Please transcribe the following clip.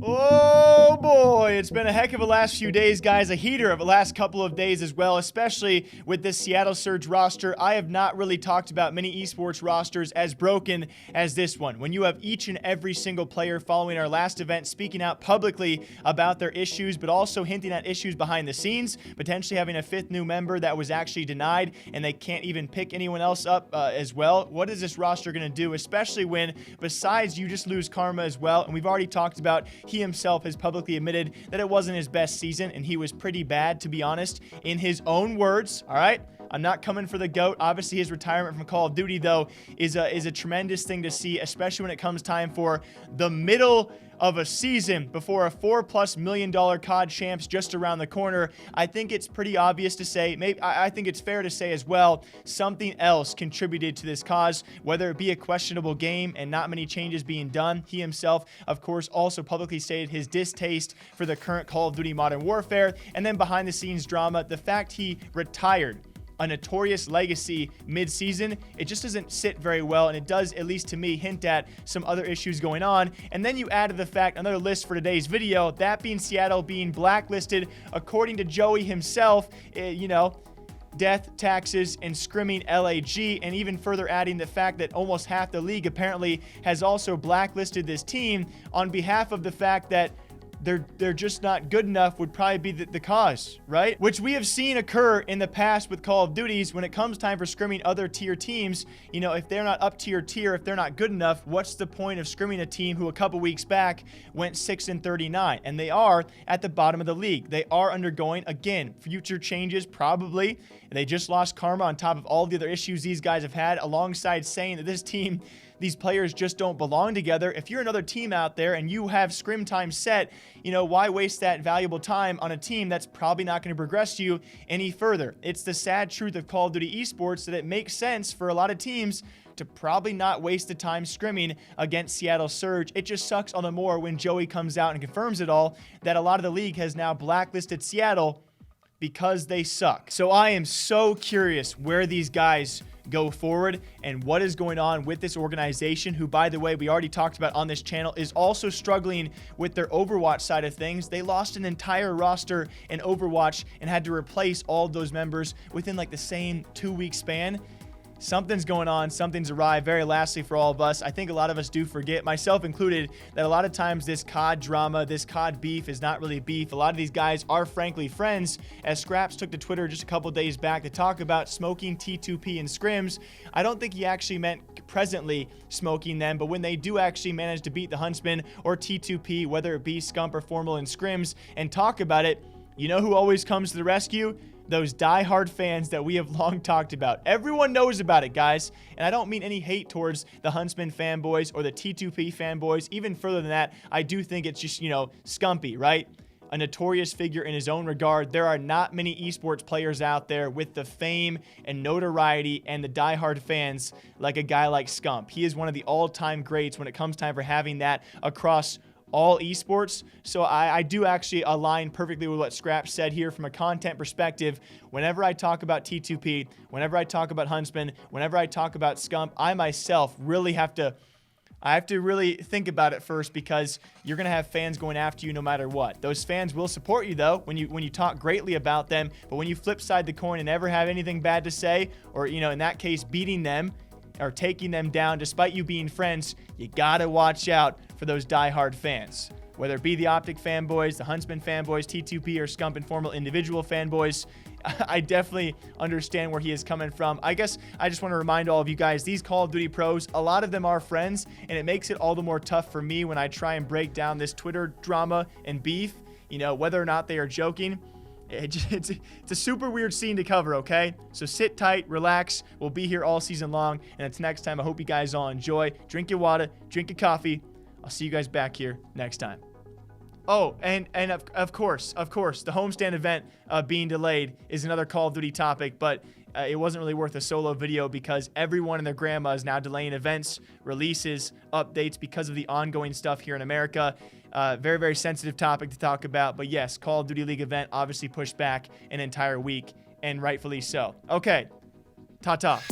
Oh boy, it's been a heck of a last few days, guys. A heater of the last couple of days as well, especially with this Seattle Surge roster. I have not really talked about many esports rosters as broken as this one. When you have each and every single player following our last event speaking out publicly about their issues, but also hinting at issues behind the scenes, potentially having a fifth new member that was actually denied, and they can't even pick anyone else up as well. What is this roster going to do, especially when, besides you just lose Karma as well, and we've already talked about he himself has publicly admitted that it wasn't his best season, and he was pretty bad, to be honest, in his own words, all right? I'm not coming for the GOAT. Obviously, his retirement from Call of Duty, though, is a tremendous thing to see, especially when it comes time for the middle of a season before a $4+ million COD champs just around the corner. I think it's pretty obvious to say, I think it's fair to say as well, something else contributed to this cause, whether it be a questionable game and not many changes being done. He himself, of course, also publicly stated his distaste for the current Call of Duty Modern Warfare, and then behind the scenes drama, the fact he retired a notorious legacy mid-season, it just doesn't sit very well, and it does, at least to me, hint at some other issues going on. And then you add to the fact, another list for today's video, that being Seattle being blacklisted, according to Joey himself, death, taxes, and scrimming LAG, and even further adding the fact that almost half the league apparently has also blacklisted this team on behalf of the fact that they're just not good enough would probably be the cause, right? Which we have seen occur in the past with Call of Duties. When it comes time for scrimming other tier teams, if they're not up to your tier, if they're not good enough, what's the point of scrimming a team who a couple weeks back went 6-39? And they are at the bottom of the league. They are undergoing, again, future changes probably. They just lost Karma on top of all the other issues these guys have had, alongside saying that this team, these players just don't belong together. If you're another team out there and you have scrim time set, why waste that valuable time on a team that's probably not going to progress you any further? It's the sad truth of Call of Duty Esports that it makes sense for a lot of teams to probably not waste the time scrimming against Seattle Surge. It just sucks all the more when Joey comes out and confirms it all, that a lot of the league has now blacklisted Seattle because they suck. So I am so curious where these guys go forward and what is going on with this organization, who, by the way, we already talked about on this channel, is also struggling with their Overwatch side of things. They lost an entire roster in Overwatch and had to replace all of those members within like the same 2-week span. Something's going on, something's awry. Very lastly, for all of us, I think a lot of us do forget, myself included, that a lot of times this COD drama, this COD beef is not really beef. A lot of these guys are frankly friends, as Skrapz took to Twitter just a couple days back to talk about smoking T2P and Scrims. I don't think he actually meant presently smoking them, but when they do actually manage to beat the Huntsman or T2P, whether it be Scump or Formal and Scrims, and talk about it, you know who always comes to the rescue? Those die-hard fans that we have long talked about. Everyone knows about it, guys. And I don't mean any hate towards the Huntsman fanboys or the T2P fanboys. Even further than that, I do think it's just, Scumpy, right? A notorious figure in his own regard. There are not many esports players out there with the fame and notoriety and the die-hard fans like a guy like Scump. He is one of the all-time greats when it comes time for having that across all esports. So I do actually align perfectly with what Skrapz said here from a content perspective. Whenever I talk about T2P, whenever I talk about Huntsman, whenever I talk about Scump, I myself really have to really think about it first, because you're going to have fans going after you no matter what. Those fans will support you, though, when you talk greatly about them. But when you flip side the coin and never have anything bad to say, or, in that case, beating them or taking them down despite you being friends, you got to watch out for those die-hard fans. Whether it be the Optic fanboys, the Huntsman fanboys, T2P, or Scump and Formal individual fanboys, I definitely understand where he is coming from. I guess I just want to remind all of you guys, these Call of Duty pros, a lot of them are friends, and it makes it all the more tough for me when I try and break down this Twitter drama and beef, whether or not they are joking. It's a super weird scene to cover, okay? So sit tight, relax. We'll be here all season long, and until next time, I hope you guys all enjoy. Drink your water, drink your coffee. I'll see you guys back here next time. Oh, and of course, the homestand event being delayed is another Call of Duty topic, but it wasn't really worth a solo video because everyone and their grandma is now delaying events, releases, updates because of the ongoing stuff here in America. Very, very sensitive topic to talk about, but yes, Call of Duty League event obviously pushed back an entire week, and rightfully so. Okay, ta-ta.